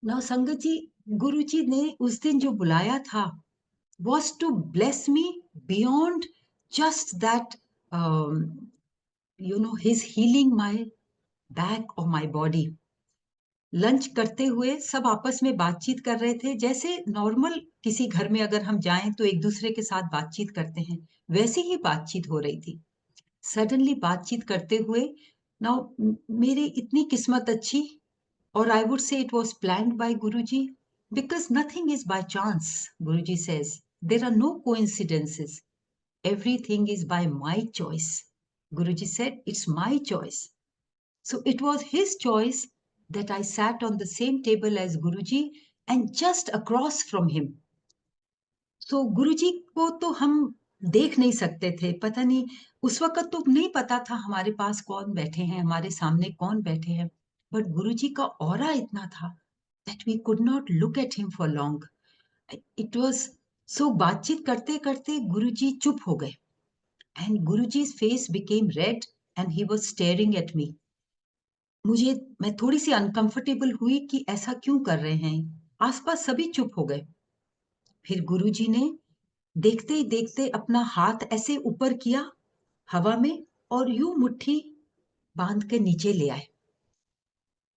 Now संगत जी, गुरु जी ने उस दिन जो बुलाया था was to bless me beyond just that, his healing my back or my body. Lunch करते हुए सब आपस में बातचीत कर रहे थे, जैसे नॉर्मल किसी घर में अगर हम जाएं तो एक दूसरे के साथ बातचीत करते हैं, वैसी ही बातचीत हो रही थी। सडनली बातचीत करते हुए, नाउ मेरी इतनी किस्मत अच्छी, or I would say it was planned by Guruji, because nothing is by chance. Guruji says there are no coincidences. Everything is by my choice. Guruji said it's my choice. So it was his choice that I sat on the same table as Guruji and just across from him. So गुरुजी को तो हम देख नहीं सकते थे, पता नहीं उस वक़्त तो नहीं पता था हमारे पास कौन बैठे हैं, हमारे सामने कौन बैठे हैं। बट गुरुजी का ऑरा इतना था that we could not look at him for long. It was so बातचीत करते-करते गुरुजी चुप हो गए and Guruji's face became red and he was staring at me. मैं थोड़ी-सी अनकंफर्टेबल हुई कि ऐसा क्यों कर रहे हैं? आस-पास सभी चुप हो गए। फिर गुरुजी ने देखते ही देखते अपना हाथ ऐसे ऊपर किया हवा में और यूं मुट्ठी बांध के नीचे ले आए।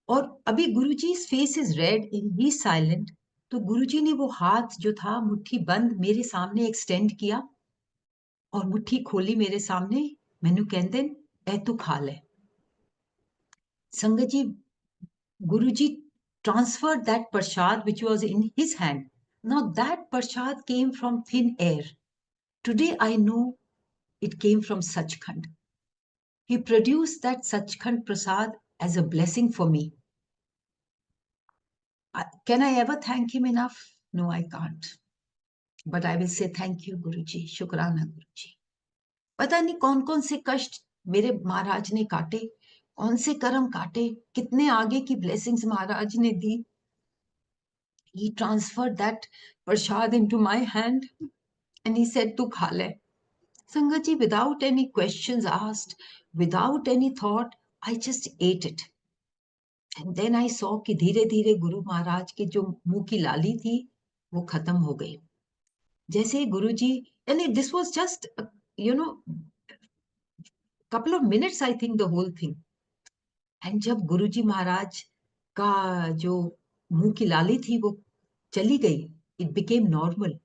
और अभी Guruji face is red in he silent, तो गुरुजी ने वो हाथ जो था मुट्ठी बंद मेरे सामने एक्सटेंड किया और मुट्ठी खोली मेरे सामने। मैनू कहते ए तू खा ले। संगत जी, गुरुजी transferred that prasad which was in his hand. Now that prasad came from thin air. Today I know it came from Sachkhand. He produced that Sachkhand Prasad as a blessing for me. Can I ever thank him enough? No, I can't. But I will say thank you, Guruji. Shukrana, Guruji. पता नहीं कौन कौन से कष्ट मेरे महाराज ने काटे, कौन से कर्म काटे, कितने आगे की ब्लेसिंग्स महाराज ने दी। He transferred that prasad into my hand and he said, "Tu kha le." Sangat ji, without any questions asked, without any thought, I just ate it. And then I saw कि धीरे धीरे गुरु महाराज के जो मुंह की लाली थी वो खत्म हो गई। जैसे गुरु जी, यानी this was just you know couple of minutes, I think, the whole thing. And जब गुरु जी महाराज का जो मुंह की लाली थी वो चली गई, इट बिकेम नॉर्मल।